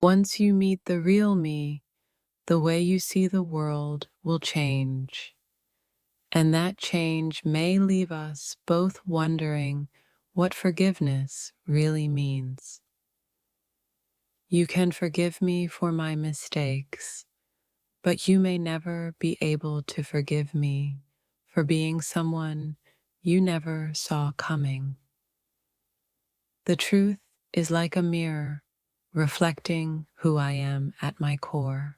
Once you meet the real me, the way you see the world will change. And that change may leave us both wondering what forgiveness really means. You can forgive me for my mistakes, but you may never be able to forgive me for being someone you never saw coming. The truth is like a mirror reflecting who I am at my core.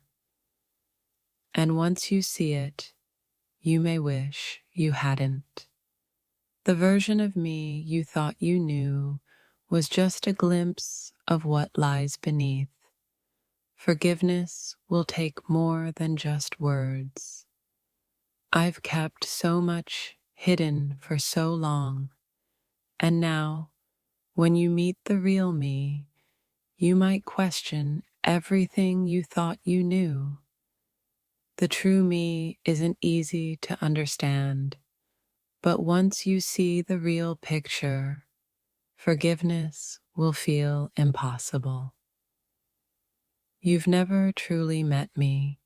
And once you see it, you may wish you hadn't. The version of me you thought you knew was just a glimpse of what lies beneath. Forgiveness will take more than just words. I've kept so much hidden for so long, and now, when you meet the real me, you might question everything you thought you knew. The true me isn't easy to understand, but once you see the real picture, forgiveness will feel impossible. You've never truly met me,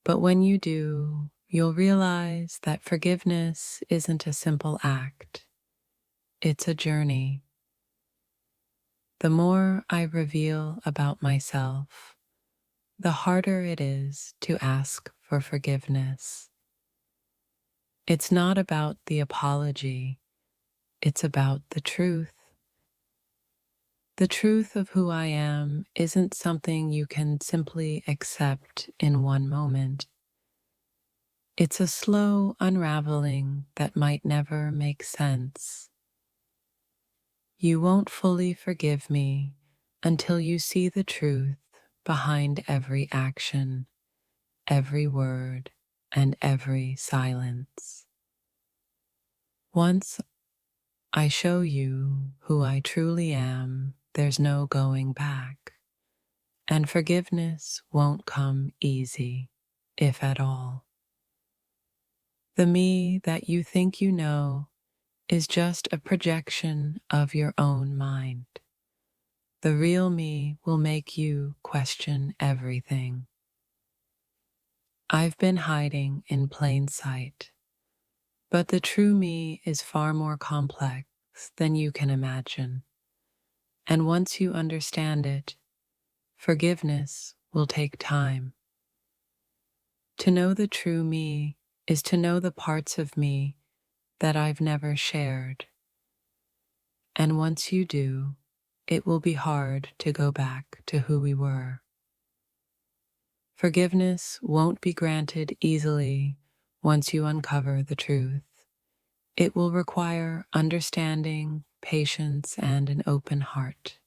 but when you do, you'll realize that forgiveness isn't a simple act. It's a journey. The more I reveal about myself, the harder it is to ask for forgiveness. It's not about the apology, it's about the truth. The truth of who I am isn't something you can simply accept in one moment. It's a slow unraveling that might never make sense. You won't fully forgive me until you see the truth behind every action, every word, and every silence. Once I show you who I truly am, there's no going back, and forgiveness won't come easy, if at all. The me that you think you know is just a projection of your own mind. The real me will make you question everything. I've been hiding in plain sight, but the true me is far more complex than you can imagine. And once you understand it, forgiveness will take time. To know the true me is to know the parts of me that I've never shared. And once you do, it will be hard to go back to who we were. Forgiveness won't be granted easily once you uncover the truth. It will require understanding, patience, and an open heart.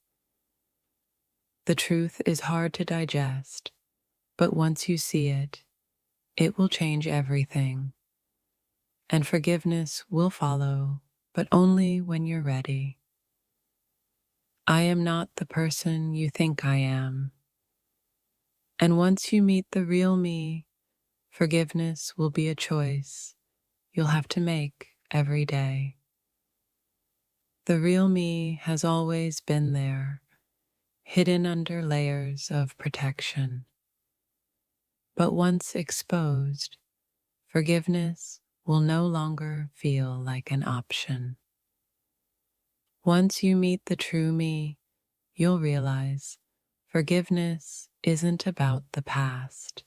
The truth is hard to digest, but once you see it, it will change everything. And forgiveness will follow, but only when you're ready. I am not the person you think I am. And once you meet the real me, forgiveness will be a choice you'll have to make every day. The real me has always been there, hidden under layers of protection. But once exposed, forgiveness will no longer feel like an option. Once you meet the true me, you'll realize forgiveness isn't about the past.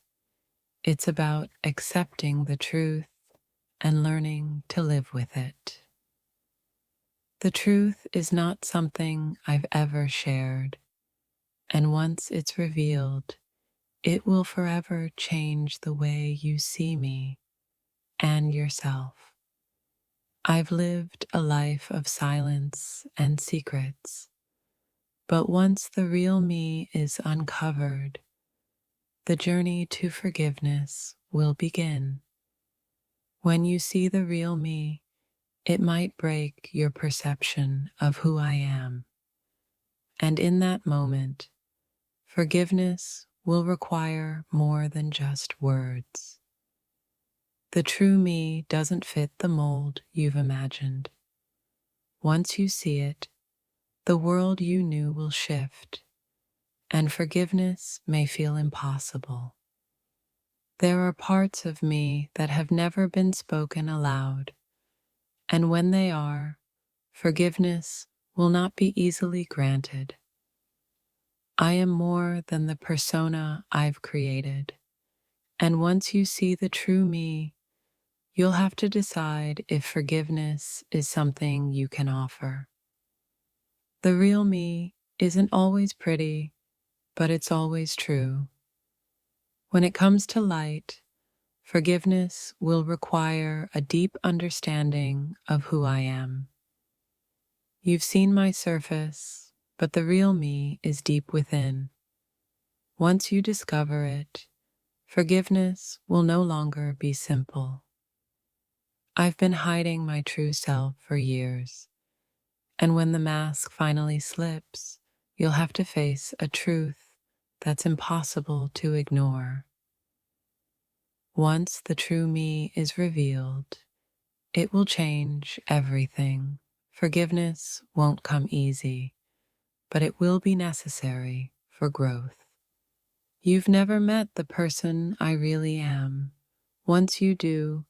It's about accepting the truth and learning to live with it. The truth is not something I've ever shared, and once it's revealed, it will forever change the way you see me and yourself. I've lived a life of silence and secrets, but once the real me is uncovered, the journey to forgiveness will begin. When you see the real me, it might break your perception of who I am. And in that moment, forgiveness will require more than just words. The true me doesn't fit the mold you've imagined. Once you see it, the world you knew will shift, and forgiveness may feel impossible. There are parts of me that have never been spoken aloud, and when they are, forgiveness will not be easily granted. I am more than the persona I've created, and once you see the true me, you'll have to decide if forgiveness is something you can offer. The real me isn't always pretty, but it's always true. When it comes to light, forgiveness will require a deep understanding of who I am. You've seen my surface, but the real me is deep within. Once you discover it, forgiveness will no longer be simple. I've been hiding my true self for years, and when the mask finally slips, you'll have to face a truth that's impossible to ignore. Once the true me is revealed, it will change everything. Forgiveness won't come easy, but it will be necessary for growth. You've never met the person I really am. Once you do,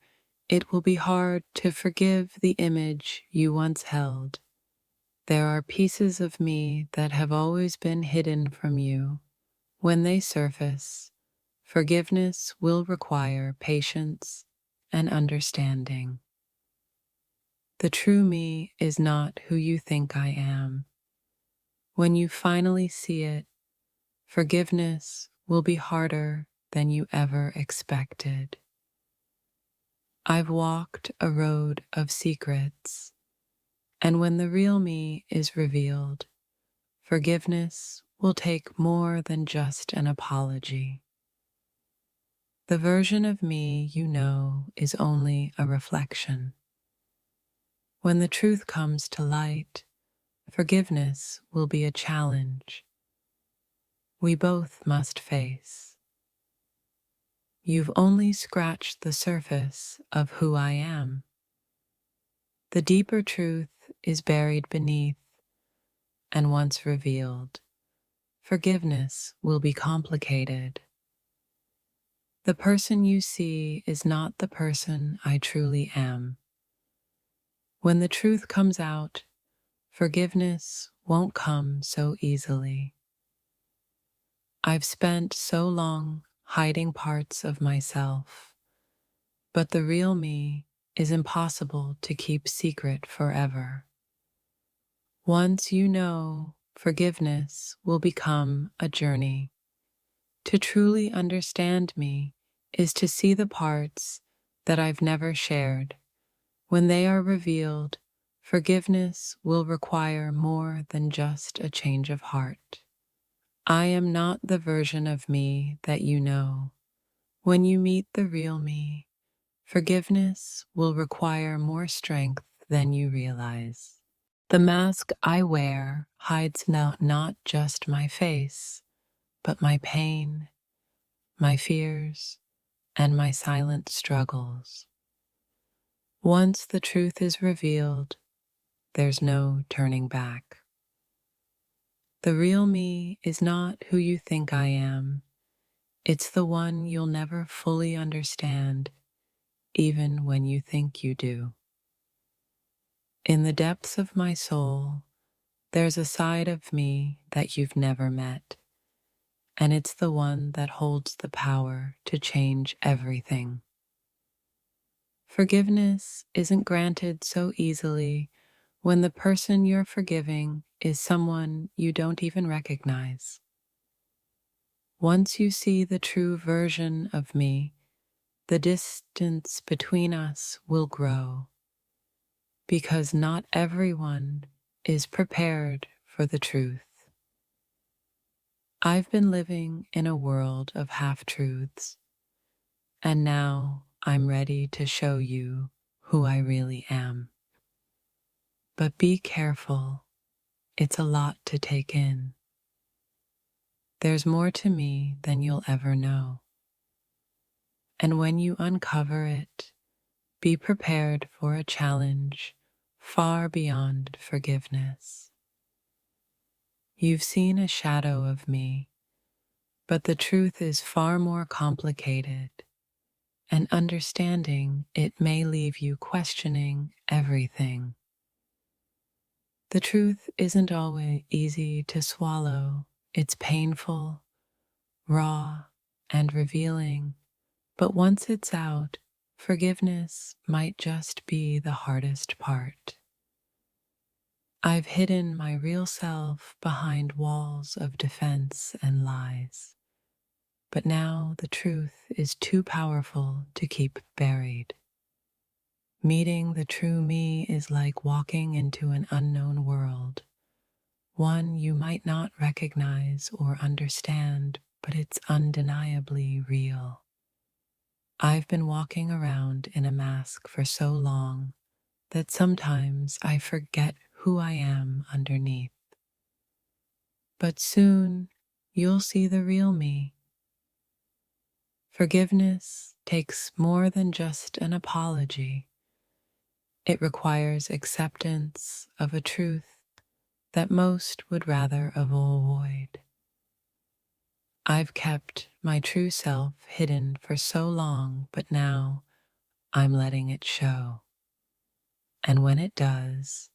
it will be hard to forgive the image you once held. There are pieces of me that have always been hidden from you. When they surface, forgiveness will require patience and understanding. The true me is not who you think I am. When you finally see it, forgiveness will be harder than you ever expected. I've walked a road of secrets, and when the real me is revealed, forgiveness will take more than just an apology. The version of me you know is only a reflection. When the truth comes to light, forgiveness will be a challenge we both must face. You've only scratched the surface of who I am. The deeper truth is buried beneath, and once revealed, forgiveness will be complicated. The person you see is not the person I truly am. When the truth comes out, forgiveness won't come so easily. I've spent so long hiding parts of myself, but the real me is impossible to keep secret forever. Once you know, forgiveness will become a journey. To truly understand me is to see the parts that I've never shared. When they are revealed, forgiveness will require more than just a change of heart. I am not the version of me that you know. When you meet the real me, forgiveness will require more strength than you realize. The mask I wear hides not just my face, but my pain, my fears, and my silent struggles. Once the truth is revealed, there's no turning back. The real me is not who you think I am. It's the one you'll never fully understand, even when you think you do. In the depths of my soul, there's a side of me that you've never met, and it's the one that holds the power to change everything. Forgiveness isn't granted so easily when the person you're forgiving is someone you don't even recognize. Once you see the true version of me, the distance between us will grow, because not everyone is prepared for the truth. I've been living in a world of half-truths, and now I'm ready to show you who I really am. But be careful, it's a lot to take in. There's more to me than you'll ever know. And when you uncover it, be prepared for a challenge far beyond forgiveness. You've seen a shadow of me, but the truth is far more complicated, and understanding it may leave you questioning everything. The truth isn't always easy to swallow. It's painful, raw, and revealing. But once it's out, forgiveness might just be the hardest part. I've hidden my real self behind walls of defense and lies. But now the truth is too powerful to keep buried. Meeting the true me is like walking into an unknown world, one you might not recognize or understand, but it's undeniably real. I've been walking around in a mask for so long that sometimes I forget who I am underneath. But soon you'll see the real me. Forgiveness takes more than just an apology. It requires acceptance of a truth that most would rather avoid. I've kept my true self hidden for so long, but now I'm letting it show. And when it does,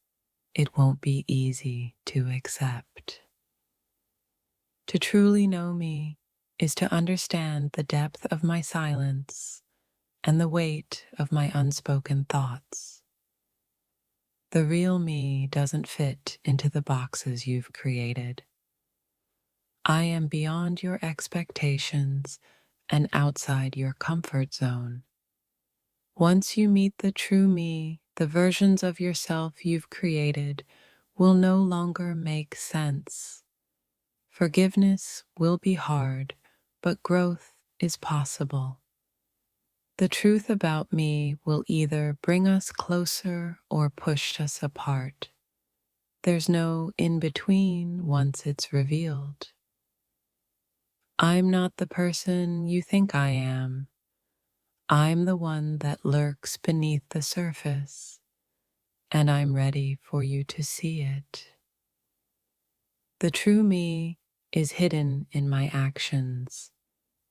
it won't be easy to accept. To truly know me is to understand the depth of my silence and the weight of my unspoken thoughts. The real me doesn't fit into the boxes you've created. I am beyond your expectations and outside your comfort zone. Once you meet the true me, the versions of yourself you've created will no longer make sense. Forgiveness will be hard, but growth is possible. The truth about me will either bring us closer or push us apart. There's no in between once it's revealed. I'm not the person you think I am. I'm the one that lurks beneath the surface, and I'm ready for you to see it. The true me is hidden in my actions,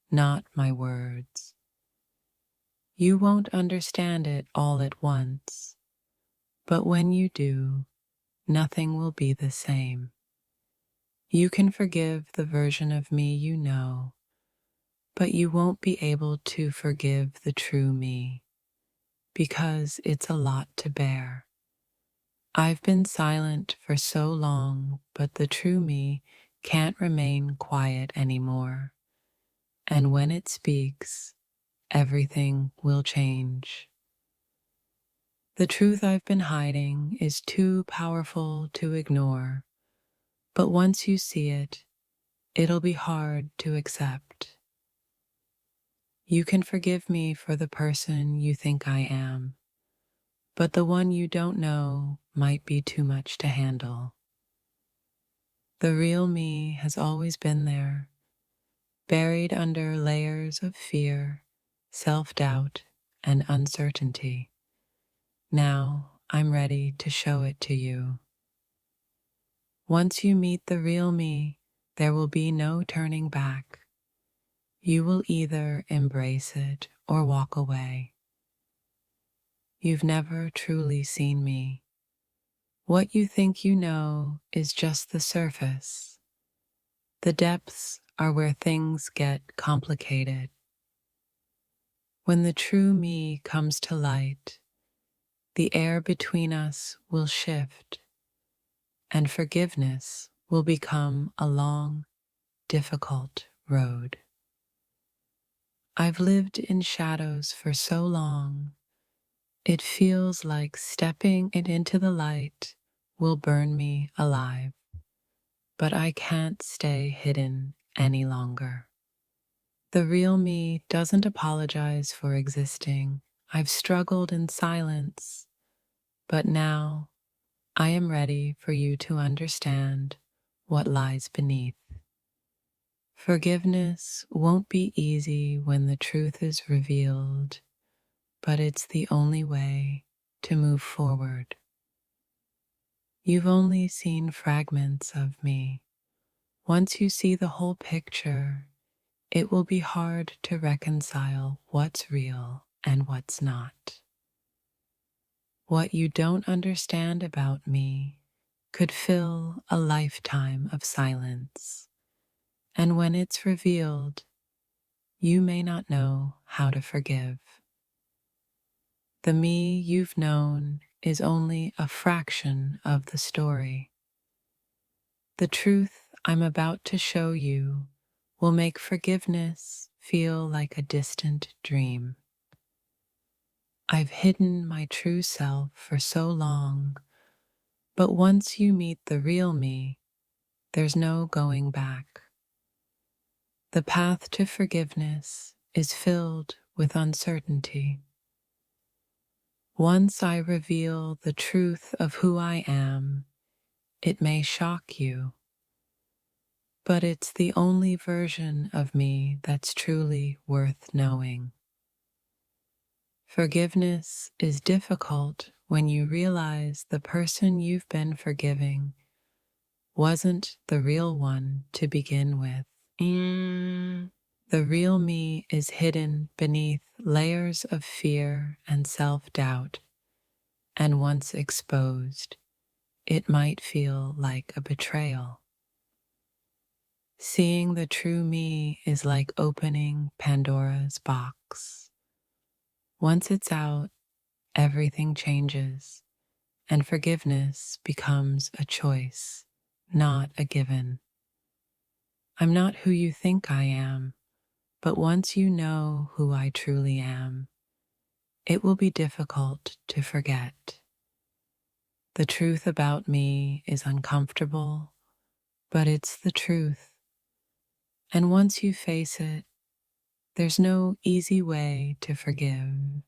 not my words. You won't understand it all at once, but when you do, nothing will be the same. You can forgive the version of me you know, but you won't be able to forgive the true me, because it's a lot to bear. I've been silent for so long, but the true me can't remain quiet anymore. And when it speaks, everything will change. The truth I've been hiding is too powerful to ignore, but once you see it, it'll be hard to accept. You can forgive me for the person you think I am, but the one you don't know might be too much to handle. The real me has always been there, buried under layers of fear, self-doubt, and uncertainty. Now I'm ready to show it to you. Once you meet the real me, there will be no turning back. You will either embrace it or walk away. You've never truly seen me. What you think you know is just the surface. The depths are where things get complicated. When the true me comes to light, the air between us will shift, and forgiveness will become a long, difficult road. I've lived in shadows for so long, it feels like stepping it into the light will burn me alive. But I can't stay hidden any longer. The real me doesn't apologize for existing. I've struggled in silence, but now I am ready for you to understand what lies beneath. Forgiveness won't be easy when the truth is revealed, but it's the only way to move forward. You've only seen fragments of me, Once you see the whole picture, it will be hard to reconcile what's real and what's not. What you don't understand about me could fill a lifetime of silence, and when it's revealed, you may not know how to forgive. The me you've known is only a fraction of the story. The truth I'm about to show you will make forgiveness feel like a distant dream. I've hidden my true self for so long, but once you meet the real me, there's no going back. The path to forgiveness is filled with uncertainty. Once I reveal the truth of who I am, it may shock you, but it's the only version of me that's truly worth knowing. Forgiveness is difficult when you realize the person you've been forgiving wasn't the real one to begin with. The real me is hidden beneath layers of fear and self-doubt, and once exposed, it might feel like a betrayal. Seeing the true me is like opening Pandora's box. Once it's out, everything changes, and forgiveness becomes a choice, not a given. I'm not who you think I am, but once you know who I truly am, it will be difficult to forget. The truth about me is uncomfortable, but it's the truth. And once you face it, there's no easy way to forgive.